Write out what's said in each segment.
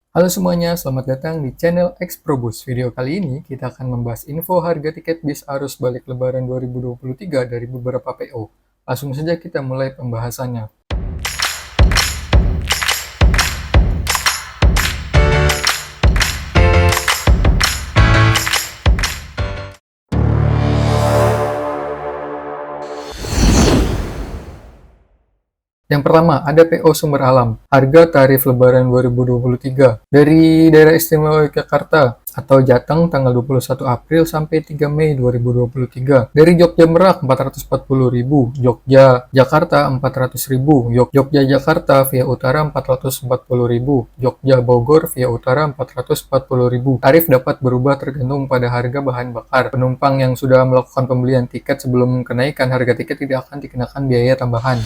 Halo semuanya, selamat datang di channel Xprobus. Video kali ini kita akan membahas info harga tiket bis arus balik Lebaran 2023 dari beberapa PO. Langsung saja kita mulai pembahasannya. Yang pertama, ada PO Sumber Alam. Harga tarif Lebaran 2023 dari Daerah Istimewa Yogyakarta atau Jateng tanggal 21 April sampai 3 Mei 2023. Dari Jogja Merak 440.000, Jogja Jakarta 400.000, Jogja Jakarta via utara 440.000, Jogja Bogor via utara 440.000. Tarif dapat berubah tergantung pada harga bahan bakar. Penumpang yang sudah melakukan pembelian tiket sebelum kenaikan harga tiket tidak akan dikenakan biaya tambahan.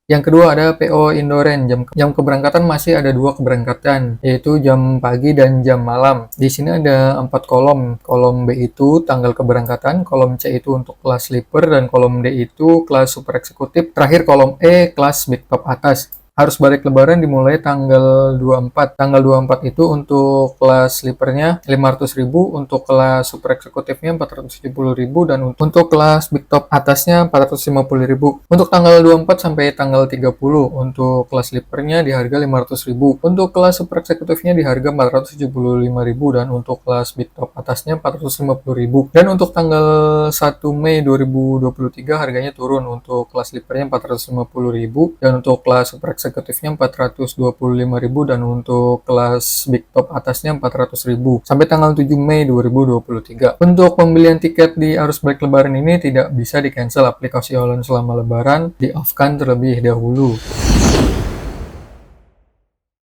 Yang kedua ada PO Indoren. Jam keberangkatan masih ada dua keberangkatan, yaitu jam pagi dan jam malam. Di sini ada 4 kolom. Kolom B itu tanggal keberangkatan, kolom C itu untuk kelas sleeper, dan kolom D itu kelas super eksekutif. Terakhir kolom E kelas big top atas. Harus balik Lebaran dimulai tanggal 24. Tanggal 24 itu untuk kelas sleepernya 500.000, untuk kelas super eksekutifnya 470.000, dan untuk kelas big top atasnya 450.000. Untuk tanggal 24 sampai tanggal 30, untuk kelas sleepernya di harga 500.000, untuk kelas super eksekutifnya di harga 475.000, dan untuk kelas big top atasnya 450.000. Dan untuk tanggal 1 Mei 2023 harganya turun, untuk kelas sleepernya 450.000, dan untuk kelas super eksekutifnya 425.000, dan untuk kelas big top atasnya 400.000 sampai tanggal 7 Mei 2023. Untuk pembelian tiket di arus balik Lebaran ini tidak bisa di-cancel. Aplikasi online selama Lebaran di-off-kan terlebih dahulu.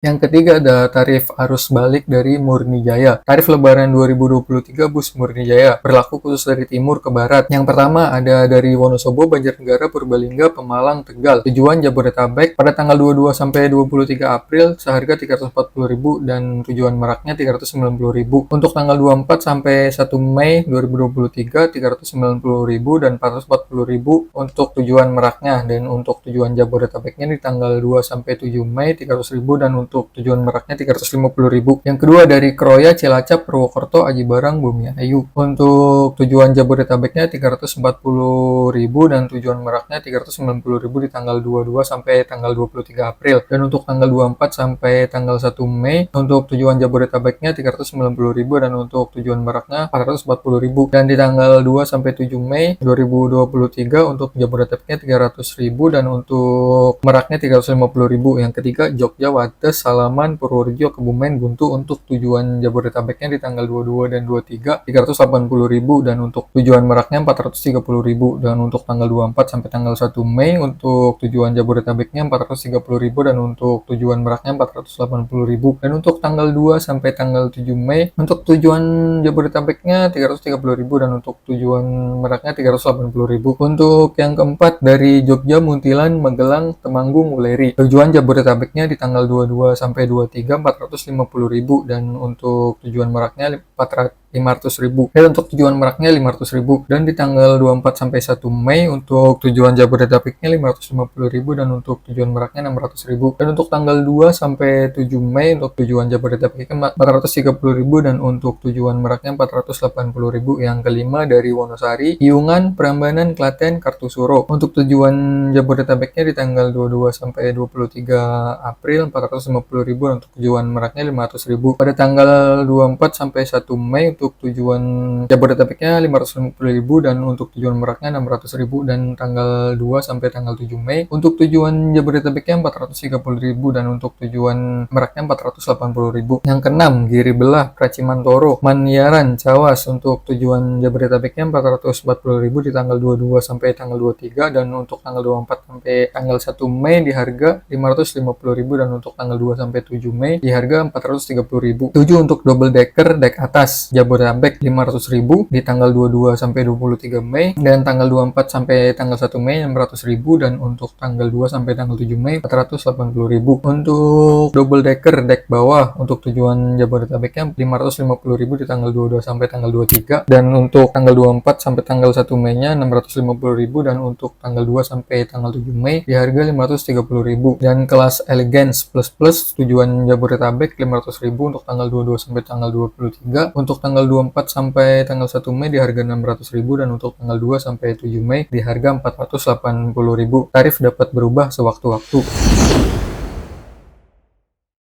Yang ketiga ada tarif arus balik dari Murni Jaya. Tarif Lebaran 2023 bus Murni Jaya berlaku khusus dari timur ke barat. Yang pertama ada dari Wonosobo, Banjarnegara, Purbalingga, Pemalang, Tegal. Tujuan Jabodetabek pada tanggal 22 sampai 23 April seharga 340.000 dan tujuan Meraknya 390.000. Untuk tanggal 24 sampai 1 Mei 2023 390.000 dan 440.000 untuk tujuan Meraknya, dan untuk tujuan Jabodetabeknya di tanggal 2 sampai 7 Mei 300.000 dan untuk tujuan Meraknya 350.000. Yang kedua dari Kroya, Cilacap, Purwokerto, Aji Barang, Bumiayu. Untuk tujuan Jabodetabeknya 340.000 dan tujuan Meraknya 390.000 di tanggal 22 sampai tanggal 23 April. Dan untuk tanggal 24 sampai tanggal 1 Mei untuk tujuan Jabodetabeknya 390.000 dan untuk tujuan Meraknya 440.000. Dan di tanggal 2 sampai 7 Mei 2023 untuk Jabodetabeknya 300.000 dan untuk Meraknya 350.000. Yang ketiga Jogja, Wates, Salaman, Purworejo, Kebumen, Buntu untuk tujuan Jabodetabeknya di tanggal 22 dan 23 380.000 dan untuk tujuan Meraknya 430.000. Dan untuk tanggal 24 sampai tanggal 1 Mei untuk tujuan Jabodetabeknya 430.000 dan untuk tujuan Meraknya 480.000. Dan untuk tanggal 2 sampai tanggal 7 Mei untuk tujuan Jabodetabeknya 330.000 dan untuk tujuan Meraknya 380.000. Untuk yang keempat dari Jogja, Muntilan, Magelang, Temanggung, Wuleri. Tujuan Jabodetabeknya di tanggal 22 sampai 23 450.000 dan untuk tujuan Meraknya 500.000. Dan untuk tujuan Meraknya 500.000. Dan di tanggal 24 sampai 1 Mei untuk tujuan Jabodetabeknya 550.000 dan untuk tujuan Meraknya 600.000. Dan untuk tanggal 2 sampai 7 Mei untuk tujuan Jabodetabeknya 430.000 dan untuk tujuan Meraknya 480.000. Yang kelima dari Wonosari, Piungan, Prambanan, Klaten, Kartusuro. Untuk tujuan Jabodetabeknya di tanggal 22 sampai 23 April 450.000 dan untuk tujuan Meraknya 500.000. Pada tanggal 24 sampai 1 Mei untuk tujuan Jabodetabeknya 550.000 dan untuk tujuan Meraknya 600.000. Dan tanggal 2 sampai tanggal 7 Mei untuk tujuan Jabodetabeknya 430.000 dan untuk tujuan Meraknya 480.000. Yang keenam Giri Belah, Pracimantoro, Maniaran, Cawas. Untuk tujuan Jabodetabeknya 440.000 di tanggal 22 sampai tanggal 23 dan untuk tanggal 24 sampai tanggal 1 Mei di harga 550.000 dan untuk tanggal 2 sampai 7 Mei di harga 430.000. 7 untuk double decker dek atas Jabodetabek 500.000 di tanggal 22 sampai 23 Mei dan tanggal 24 sampai tanggal 1 Mei 600.000 dan untuk tanggal 2 sampai tanggal 7 Mei 480.000. Untuk double decker dek bawah untuk tujuan Jabodetabeknya 550.000 di tanggal 22 sampai tanggal 23 dan untuk tanggal 24 sampai tanggal 1 Mei-nya 650.000 dan untuk tanggal 2 sampai tanggal 7 Mei di harga 530.000. Dan kelas Elegance plus Terus tujuan Jabodetabek 500.000 untuk tanggal 22 sampai tanggal 23. Untuk tanggal 24 sampai tanggal 1 Mei di harga 600.000 dan untuk tanggal 2 sampai 7 Mei di harga 480.000. Tarif dapat berubah sewaktu-waktu.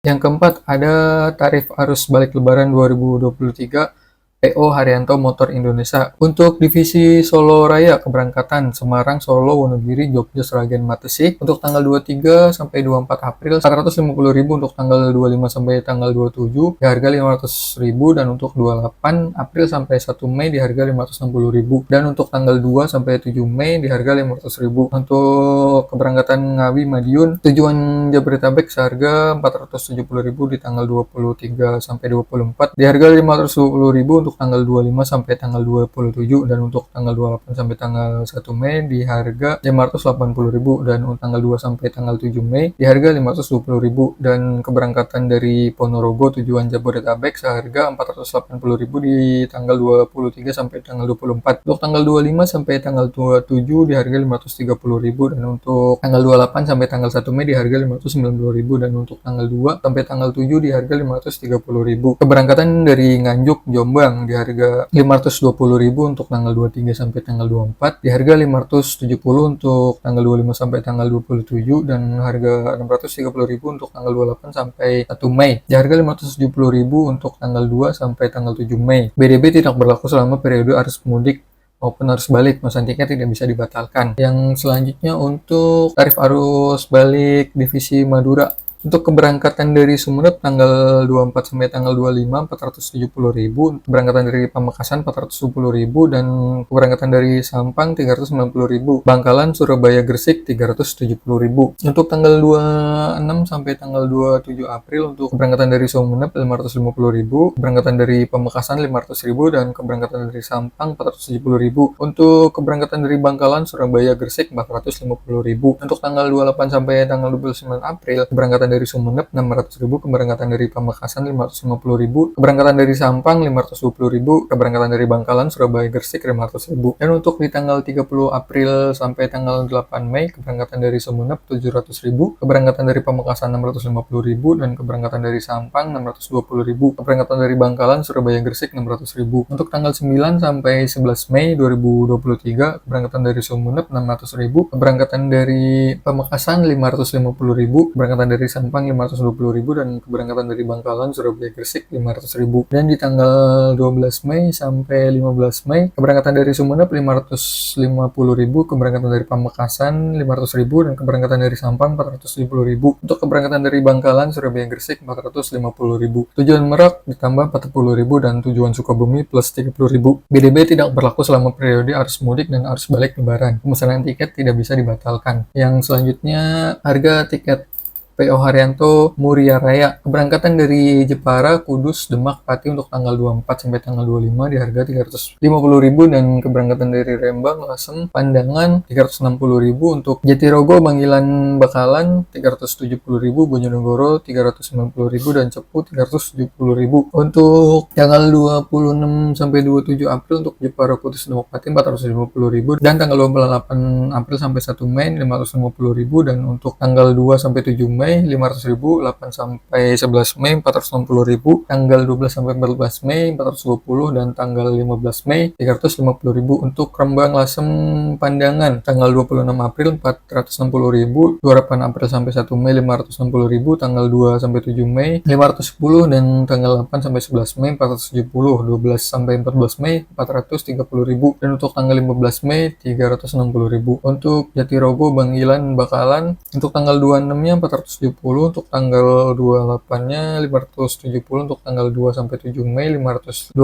Yang keempat ada tarif arus balik Lebaran 2023 PO Haryanto Motor Indonesia. Untuk divisi Solo Raya keberangkatan Semarang, Solo, Wonogiri, Jogja, Sragen, Matesi untuk tanggal 23 sampai 24 April 450.000 untuk tanggal 25 sampai tanggal 27 di harga 500.000 dan untuk 28 April sampai 1 Mei di harga 560.000 dan untuk tanggal 2 sampai 7 Mei di harga 500.000. Untuk keberangkatan Ngawi Madiun tujuan Jabodetabek seharga 470.000 di tanggal 23 sampai 24 di harga 520.000 untuk tanggal 25 sampai tanggal 27 dan untuk tanggal 28 sampai tanggal 1 Mei di harga 580.000 dan untuk tanggal 2 sampai tanggal 7 Mei di harga 520.000 dan keberangkatan dari Ponorogo tujuan Jabodetabek seharga 480.000 di tanggal 23 sampai tanggal 24. Untuk tanggal 25 sampai tanggal 27 di harga 530.000 dan untuk tanggal 28 sampai tanggal 1 Mei di harga 590.000 dan untuk tanggal 2 sampai tanggal 7 di harga 530.000. Keberangkatan dari Nganjuk Jombang di harga 520.000 untuk tanggal 23 sampai tanggal 24, di harga 570 untuk tanggal 25 sampai tanggal 27 dan harga 630.000 untuk tanggal 28 sampai 1 Mei. Di harga 570.000 untuk tanggal 2 sampai tanggal 7 Mei. BDB tidak berlaku selama periode arus mudik maupun arus balik, pemesan tiket tidak bisa dibatalkan. Yang selanjutnya untuk tarif arus balik divisi Madura. Untuk keberangkatan dari Sumeneb tanggal 24 sampai tanggal 25 470.000, keberangkatan dari Pamekasan 470.000 dan keberangkatan dari Sampang 390.000, Bangkalan, Surabaya, Gresik 370.000. Untuk tanggal 26 sampai tanggal 27 April untuk keberangkatan dari Sumeneb 550.000, keberangkatan dari Pamekasan 500.000 dan keberangkatan dari Sampang 470.000. Untuk keberangkatan dari Bangkalan, Surabaya, Gresik 450.000. Untuk tanggal 28 sampai tanggal 29 April keberangkatan dari Sumeneb 600.000, keberangkatan dari Pamekasan 550.000, keberangkatan dari Sampang 520.000, keberangkatan dari Bangkalan, Surabaya, Gresik 500.000. Dan untuk di tanggal 30 April sampai tanggal 8 Mei keberangkatan dari Sumeneb 700.000, keberangkatan dari Pamekasan 650.000 dan keberangkatan dari Sampang 620.000, keberangkatan dari Bangkalan, Surabaya, Gresik 600.000. Untuk tanggal 9 sampai 11 Mei 2023 keberangkatan dari Sumeneb 600.000, keberangkatan dari Pamekasan 550.000, keberangkatan dari Sampang 520.000 dan keberangkatan dari Bangkalan, Surabaya, Gresik 500.000. Dan di tanggal 12 Mei sampai 15 Mei keberangkatan dari Sumeneb 550.000, keberangkatan dari Pamekasan 500.000 dan keberangkatan dari Sampang 470.000. Untuk keberangkatan dari Bangkalan, Surabaya, Gresik 450.000. Tujuan Merak ditambah 40.000 dan tujuan Sukabumi plus 30.000. BDB tidak berlaku selama periode arus mudik dan arus balik Lebaran. Pemesanan tiket tidak bisa dibatalkan. Yang selanjutnya harga tiket PO Haryanto Muria Raya. Keberangkatan dari Jepara, Kudus, Demak, Pati untuk tanggal 24 sampai tanggal 25 di harga 350.000 dan keberangkatan dari Rembang, Lasem, Pandangan 360.000. Untuk Jatirogo, Banggilan, Bakalan 370.000, Bojonegoro 390.000 dan Cepu 370.000. Untuk tanggal 26 sampai 27 April untuk Jepara, Kudus, Demak, Pati 450.000 dan tanggal 28 April sampai 1 Mei 550.000 dan untuk tanggal 2 sampai 7 Mei 500.000, 8 sampai 11 Mei 460.000, tanggal 12 sampai 14 Mei 420 dan tanggal 15 Mei 350.000. Untuk Rembang, Lasem, Pandangan tanggal 26 April 460.000, 28 April sampai 1 Mei 560.000, tanggal 2 sampai 7 Mei 510 dan tanggal 8 sampai 11 Mei 470, 12 sampai 14 Mei 430.000 dan untuk tanggal 15 Mei 360.000. Untuk Jatirogo, Banggilan, Bakalan untuk tanggal 26-nya 470, untuk tanggal 28-nya 570, untuk tanggal 2 sampai 7 Mei 520,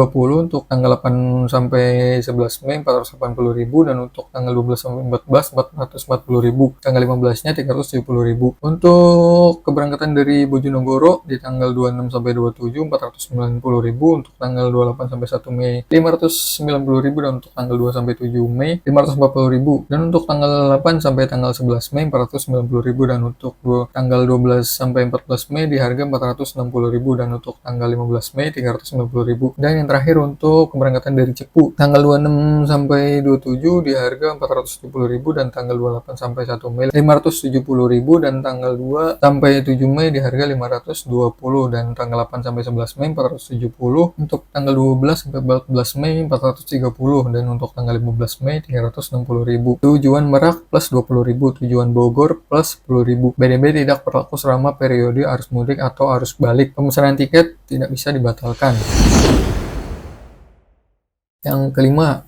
untuk tanggal 8 sampai 11 Mei 480.000 dan untuk tanggal 12 sampai 14 440.000, tanggal 15-nya 370.000. Untuk keberangkatan dari Bojonegoro di tanggal 26 sampai 27 490.000, untuk tanggal 28 sampai 1 Mei 590.000 dan untuk tanggal 2 sampai 7 Mei 540.000 dan untuk tanggal 8 sampai tanggal 11 Mei 490.000 dan untuk tanggal tanggal 12 sampai 14 Mei di harga 460.000 dan untuk tanggal 15 Mei 390.000. Dan yang terakhir untuk keberangkatan dari Cepu tanggal 26 sampai 27 di harga 470.000 dan tanggal 28 sampai 1 Mei 570.000 dan tanggal 2 sampai 7 Mei di harga 520 dan tanggal 8 sampai 11 Mei 470, untuk tanggal 12 sampai 14 Mei 430 dan untuk tanggal 15 Mei 360.000. Tujuan Merak plus 20.000, tujuan Bogor plus 10.000. BDB tidak berlaku selama periode arus mudik atau arus balik. Pemesanan tiket tidak bisa dibatalkan. Yang kelima,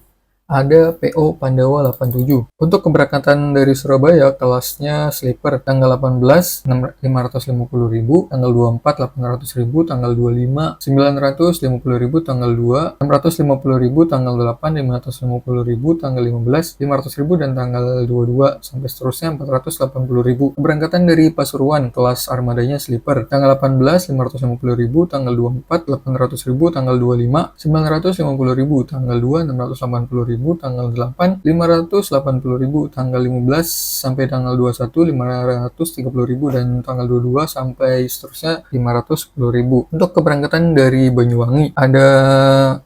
ada PO Pandawa 87. Untuk keberangkatan dari Surabaya, kelasnya sleeper tanggal 18 550.000, tanggal 24 800.000, tanggal 25 950.000, tanggal 2 650.000, tanggal 8 550.000, tanggal 15 500.000 dan tanggal 22 sampai seterusnya 480.000. Keberangkatan dari Pasuruan, kelas armadanya sleeper tanggal 18 550.000, tanggal 24 800.000, tanggal 25 950.000, tanggal 2 680.000, tanggal 8 580.000, tanggal 15 sampai tanggal 21 530.000 dan tanggal 22 sampai seterusnya 510.000. Untuk keberangkatan dari Banyuwangi ada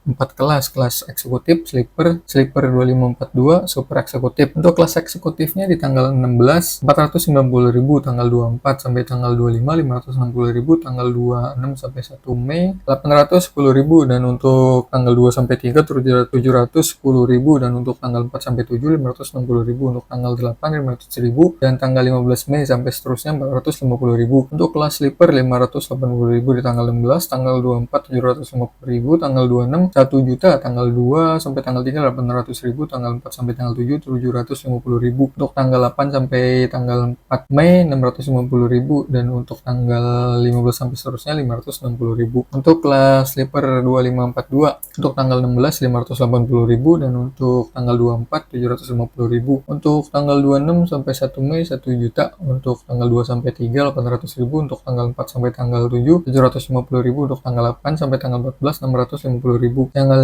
4 kelas eksekutif, sleeper 2542, super eksekutif. Untuk kelas eksekutifnya di tanggal 16 490.000, tanggal 24 sampai tanggal 25 560.000, tanggal 26 sampai 1 Mei 810.000 dan untuk tanggal 2 sampai 3 710.000 dan untuk tanggal 4 sampai 7 560.000, untuk tanggal 8 500.000 dan tanggal 15 Mei sampai seterusnya 450.000. Untuk kelas sleeper 580.000 di tanggal 16, tanggal 24 750.000, tanggal 26 1 juta, tanggal 2 sampai tanggal 3 800.000, tanggal 4 sampai tanggal 7 750.000. Untuk tanggal 8 sampai tanggal 4 Mei 650.000 dan untuk tanggal 15 sampai seterusnya 560.000. Untuk kelas sleeper 2542 untuk tanggal 16 580.000 dan untuk tanggal 24 750.000. Untuk tanggal 26 sampai 1 Mei 1 juta, untuk tanggal 2 sampai 3 800.000, untuk tanggal 4 sampai tanggal 7 750.000, untuk tanggal 8 sampai tanggal 14 650.000. Tanggal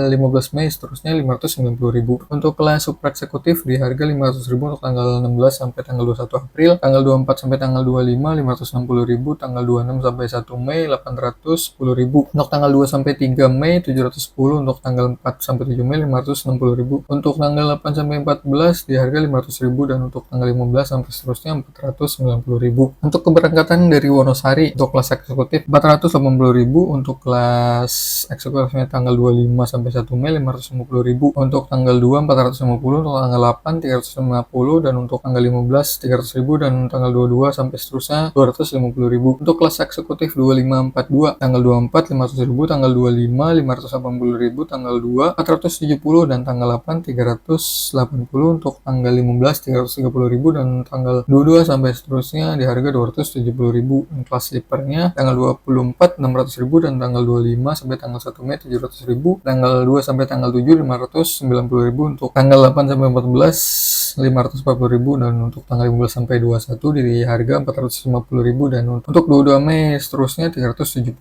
15 Mei seterusnya 590.000. Untuk kelas super eksekutif di harga 500.000 untuk tanggal 16 sampai tanggal 21 April, tanggal 24 sampai tanggal 25 560.000, tanggal 26 sampai 1 Mei 810.000. Untuk tanggal 2 sampai 3 Mei 710, untuk tanggal 4 sampai 7 Mei 560.000. Untuk tanggal 8 sampai 14 di harga 500.000 dan untuk tanggal 15 sampai seterusnya 490.000. Untuk keberangkatan dari Wonosari untuk kelas eksekutif 480.000, untuk kelas eksekutifnya tanggal 25 sampai 1 Mei 550.000. Untuk tanggal 2 450, untuk tanggal 8 350 dan untuk tanggal 15 300.000 dan tanggal 22 sampai seterusnya 250.000. Untuk kelas eksekutif 2542 tanggal 24 500.000, tanggal 25 580.000, tanggal 2 470 dan tanggal 8 380, untuk tanggal 15 330.000 dan tanggal 22 sampai seterusnya di harga 270.000. Kelas sleepernya tanggal 24 600.000 dan tanggal 25 sampai tanggal 1 Mei 700.000, tanggal 2 sampai tanggal 7 590.000, untuk tanggal 8 sampai 14 540.000 dan untuk tanggal 15 sampai 21 di harga 450.000 dan untuk 22 Mei seterusnya 370.000.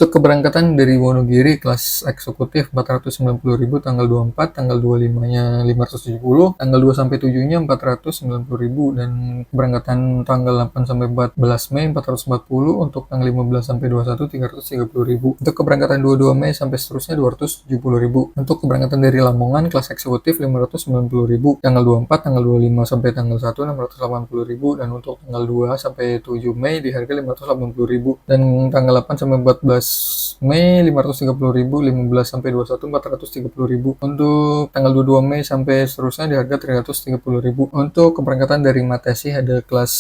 Untuk keberangkatan dari Wonogiri kelas eksekutif 490.000 tanggal 24, tanggal 25-nya 570, tanggal 2 sampai 7-nya 490.000 dan keberangkatan tanggal 8 sampai 14 Mei 440, untuk tanggal 15 sampai 21 330.000. Untuk keberangkatan 22 Mei sampai seterusnya 270.000. Untuk keberangkatan dari Lamongan kelas eksekutif 590.000 tanggal 24, tanggal 25 sampai tanggal 1 680.000 dan untuk tanggal 2 sampai 7 Mei di harga 580.000 dan tanggal 8 sampai 14 Mei 530.000, 15 sampai 21 430.000. Untuk tanggal 22 Mei sampai seterusnya di harga 330.000. Untuk keberangkatan dari Matesi ada kelas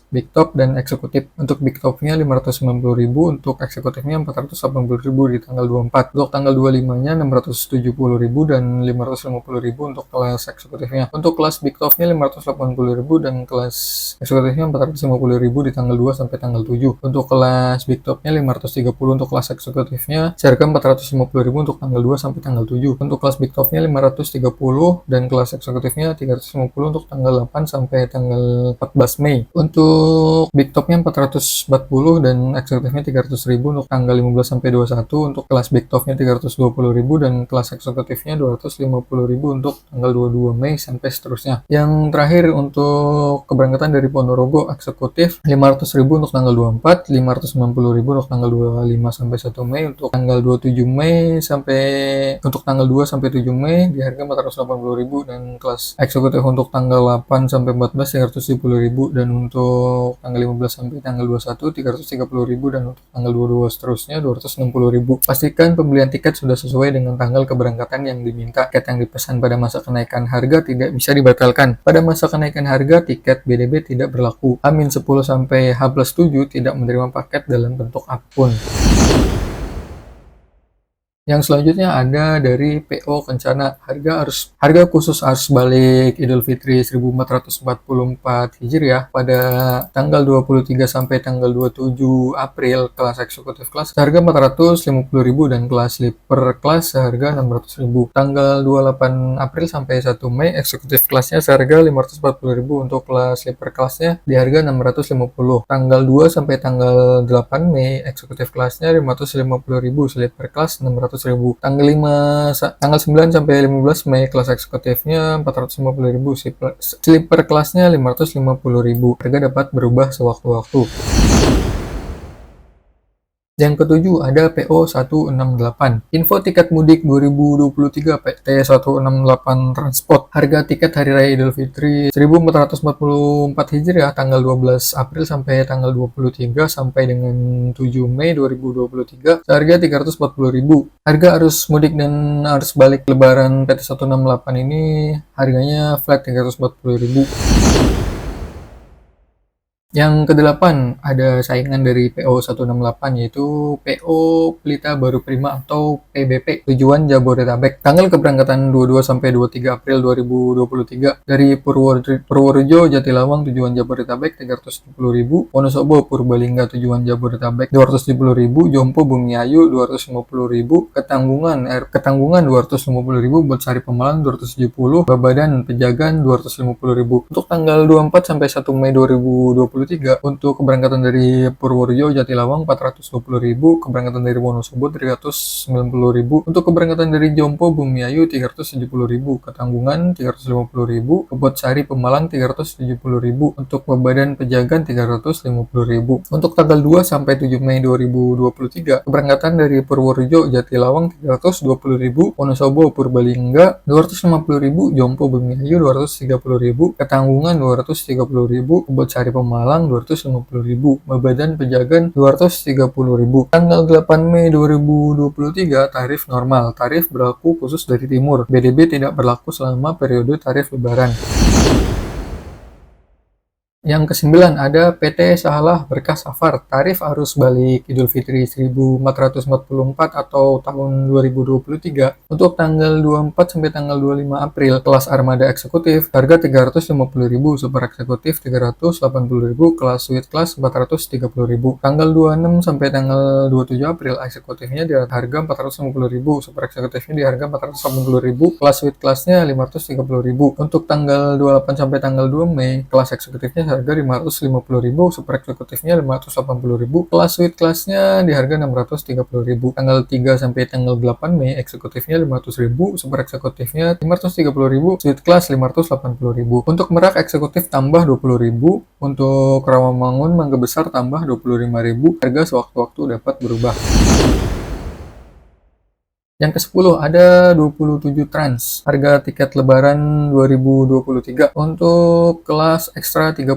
Big Top dan eksekutif. Untuk Big Top-nya 590.000, untuk eksekutifnya 480.000 di tanggal 24. Untuk tanggal 25-nya 670.000 dan 550.000 untuk kelas eksekutifnya. Untuk kelas Big Top-nya 580.000 dan kelas eksekutifnya 450.000 di tanggal 2 sampai tanggal 7. Untuk kelas Big Top-nya 530, untuk kelas eksekutifnya harga 450.000 untuk tanggal 2 sampai tanggal 7. Untuk kelas Big Top-nya 530 dan kelas eksekutifnya 350 untuk tanggal 8 sampai tanggal 14 Mei. Untuk big topnya 440 dan eksekutifnya 300.000 untuk tanggal 15 sampai 21, untuk kelas big topnya 320.000 dan kelas eksekutifnya 250.000 untuk tanggal 22 Mei sampai seterusnya. Yang terakhir untuk keberangkatan dari Ponorogo eksekutif 500.000 untuk tanggal 24, 590.000 untuk tanggal 25 sampai 1 Mei, untuk tanggal 27 Mei sampai untuk tanggal 2 sampai 7 Mei di harga 480.000, dan kelas eksekutif untuk tanggal 8 sampai 14 370.000, dan untuk tanggal 15 sampai tanggal 21 330.000, dan untuk tanggal 22 seterusnya 260.000. Pastikan pembelian tiket sudah sesuai dengan tanggal keberangkatan yang diminta. Tiket yang dipesan pada masa kenaikan harga tidak bisa dibatalkan. Pada masa kenaikan harga, tiket BDB tidak berlaku. H-10 sampai H+7 tidak menerima paket dalam bentuk apapun. Yang selanjutnya ada dari PO Kencana. Harga khusus arus balik Idul Fitri 1444 Hijriah pada tanggal 23 sampai tanggal 27 April kelas eksekutif kelas seharga 450.000 dan kelas sleeper kelas seharga 600.000. Tanggal 28 April sampai 1 Mei eksekutif kelasnya seharga 540.000, untuk kelas sleeper kelasnya di harga 650. Tanggal 2 sampai tanggal 8 Mei eksekutif kelasnya 550.000, sleeper kelas 600.000. Tanggal 9 sampai 15 Mei kelas eksekutifnya 450.000, sleeper kelasnya 550.000. Harga dapat berubah sewaktu-waktu. Yang ketujuh ada PO 168. Info tiket mudik 2023 PT 168 Transport. Harga tiket Hari Raya Idul Fitri 1444 Hijriah tanggal 12 April sampai tanggal 23 sampai dengan 7 Mei 2023 seharga 340.000. Harga arus mudik dan arus balik lebaran PT 168 ini harganya flat 340.000. Yang kedelapan ada saingan dari PO 168 yaitu PO Pelita Baru Prima atau PBP tujuan Jabodetabek. Tanggal keberangkatan 22 sampai 23 April 2023 dari Purworejo Jatilawang tujuan Jabodetabek 370.000, Wonosobo Purbalingga tujuan Jabodetabek 270.000, Jompo Bumiayu 250.000, Ketanggungan 250.000, Botsari Pemalang 270, Babadan Pejagan 250.000. Untuk tanggal 24 sampai 1 Mei 2023 untuk keberangkatan dari Purworejo Jatilawang 420.000, keberangkatan dari Wonosobo 390.000, untuk keberangkatan dari Jompo Bumiayu 370.000, Ketanggungan 350.000, Botsari Pemalang 370.000, untuk Babadan Pejagan 350.000. Untuk tanggal 2 sampai 7 Mei 2023 keberangkatan dari Purworejo Jatilawang 320.000, Wonosobo Purbalingga 250.000, Jompo Bumiayu 230.000, Ketanggungan 230.000, Botsari Pemalang 250.000, Babadan Pejagan 230.000. Tanggal 8 Mei 2023 tarif normal. Tarif berlaku khusus dari timur. BDB tidak berlaku selama periode tarif lebaran. Yang kesembilan ada PT Sahalah Berkah Safar. Tarif arus balik Idul Fitri 1444 atau tahun 2023 untuk tanggal 24 sampai tanggal 25 April kelas armada eksekutif harga 350.000, super eksekutif 380.000, kelas suite kelas 430.000. Tanggal 26 sampai tanggal 27 April eksekutifnya di harga 450.000, super eksekutifnya di harga 480.000, kelas suite kelasnya 530.000. Untuk tanggal 28 sampai tanggal 2 Mei kelas eksekutifnya harga 550.000, super eksekutifnya 580.000, kelas suite kelasnya di harga 630.000. Tanggal 3 sampai tanggal 8 Mei eksekutifnya 500.000, super eksekutifnya 530.000, suite kelas 580.000. Untuk Merak eksekutif tambah 20.000, untuk Rawamangun Mangga Besar tambah 25.000. Harga sewaktu-waktu dapat berubah. Yang ke-10 ada 27 Trans. Harga tiket lebaran 2023 untuk kelas ekstra 30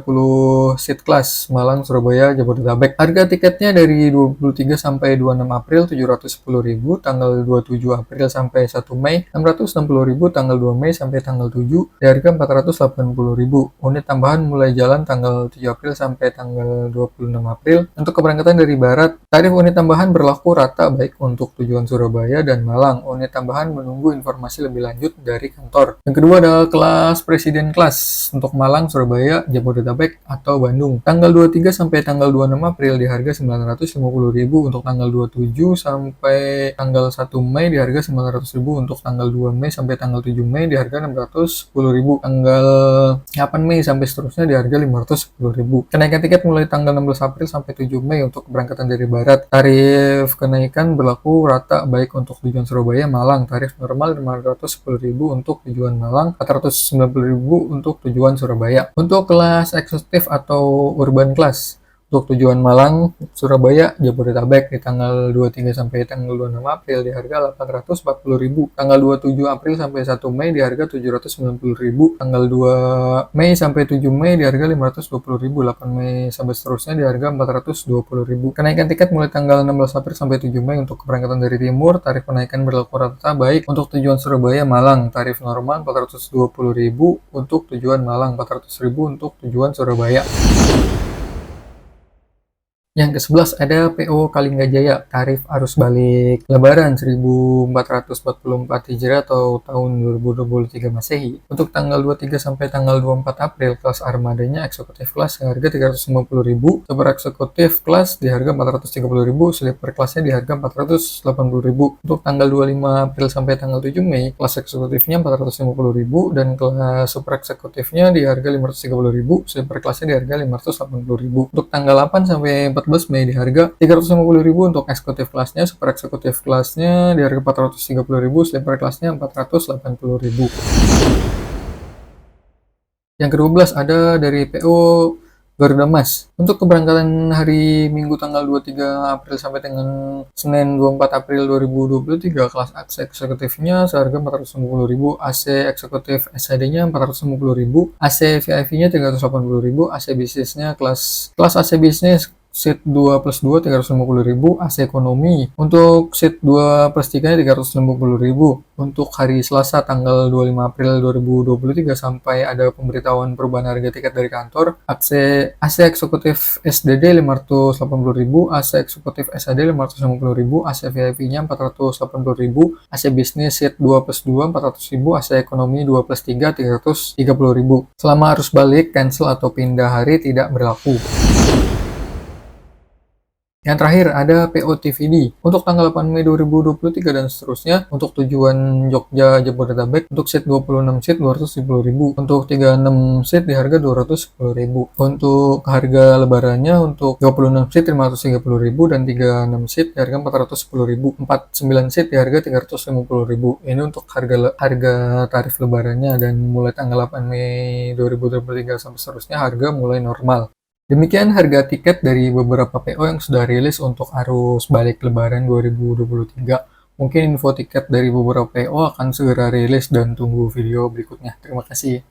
seat class Malang, Surabaya, Jabodetabek. Harga tiketnya dari 23 sampai 26 April 710.000, tanggal 27 April sampai 1 Mei 660.000, tanggal 2 Mei sampai tanggal 7 di harga 480.000. Unit tambahan mulai jalan tanggal 7 April sampai tanggal 26 April. Untuk keberangkatan dari barat, tarif unit tambahan berlaku rata baik untuk tujuan Surabaya dan Malang. Unit tambahan menunggu informasi lebih lanjut dari kantor. Yang kedua adalah kelas Presiden Kelas untuk Malang, Surabaya, Jabodetabek, atau Bandung. Tanggal 23 sampai tanggal 26 April di harga Rp950.000, untuk tanggal 27 sampai tanggal 1 Mei di harga Rp900.000, untuk tanggal 2 Mei sampai tanggal 7 Mei di harga Rp610.000, tanggal 8 Mei sampai seterusnya di harga Rp510.000. Kenaikan tiket mulai tanggal 16 April sampai 7 Mei untuk keberangkatan dari Barat. Tarif kenaikan berlaku rata baik untuk tujuan Surabaya, Malang. Tarif normal Rp510.000 untuk tujuan Malang, Rp490.000 untuk tujuan Surabaya. Untuk kelas eksekutif atau urban class, untuk tujuan Malang, Surabaya, Jabodetabek di tanggal 23 sampai tanggal 26 April di harga Rp840.000. Tanggal 27 April sampai 1 Mei di harga Rp790.000. Tanggal 2 Mei sampai 7 Mei di harga Rp520.000. 8 Mei sampai seterusnya di harga Rp420.000. Kenaikan tiket mulai tanggal 16 April sampai 7 Mei untuk keberangkatan dari timur. Tarif kenaikan berlaku rata baik untuk tujuan Surabaya, Malang. Tarif normal Rp420.000 untuk tujuan Malang, Rp400.000 untuk tujuan Surabaya. Yang ke-11 ada PO Kalinggajaya, tarif arus balik Lebaran 1444 Hijriah atau tahun 2023 Masehi. Untuk tanggal 23 sampai tanggal 24 April, kelas armadanya eksekutif kelas harga Rp350.000, super eksekutif kelas di harga Rp430.000, sleeper kelasnya di harga Rp480.000. Untuk tanggal 25 April sampai tanggal 7 Mei, kelas eksekutifnya Rp450.000 dan kelas super eksekutifnya di harga Rp530.000, sleeper kelasnya di harga Rp580.000. Untuk tanggal 8 sampai 14 Mei di harga Rp350.000 untuk eksekutif kelasnya, super eksekutif kelasnya di harga Rp430.000, sleeper kelasnya Rp480.000. Yang ke-12 ada dari PO Garuda Mas. Untuk keberangkatan hari Minggu tanggal 23 April sampai dengan Senin 24 April 2023, kelas AC eksekutifnya seharga Rp450.000, AC eksekutif SHD-nya Rp450.000, AC VIP-nya Rp380.000, AC bisnisnya kelas AC bisnis seat 2+2 Rp350.000, AC ekonomi untuk seat 2+3 nya Rp350.000. Untuk hari Selasa tanggal 25 April 2023 sampai ada pemberitahuan perubahan harga tiket dari kantor, AC eksekutif SDD Rp580.000, AC eksekutif SHD Rp550.000, AC VIP-nya Rp480.000, AC bisnis seat 2+2 Rp400.000, AC ekonomi 2+3 Rp330.000. Selama arus balik, cancel atau pindah hari tidak berlaku. Yang terakhir ada PO TVD untuk tanggal 8 Mei 2023 dan seterusnya. Untuk tujuan Jogja Jabodetabek, untuk seat 26 seat Rp270.000, untuk 36 seat di harga Rp210.000. Untuk harga lebarannya untuk 26 seat Rp530.000 dan 36 seat di harga Rp410.000. 49 seat di harga Rp350.000. Ini untuk harga tarif lebarannya, dan mulai tanggal 8 Mei 2023 sampai seterusnya harga mulai normal. Demikian harga tiket dari beberapa PO yang sudah rilis untuk arus balik Lebaran 2023. Mungkin info tiket dari beberapa PO akan segera rilis dan tunggu video berikutnya. Terima kasih.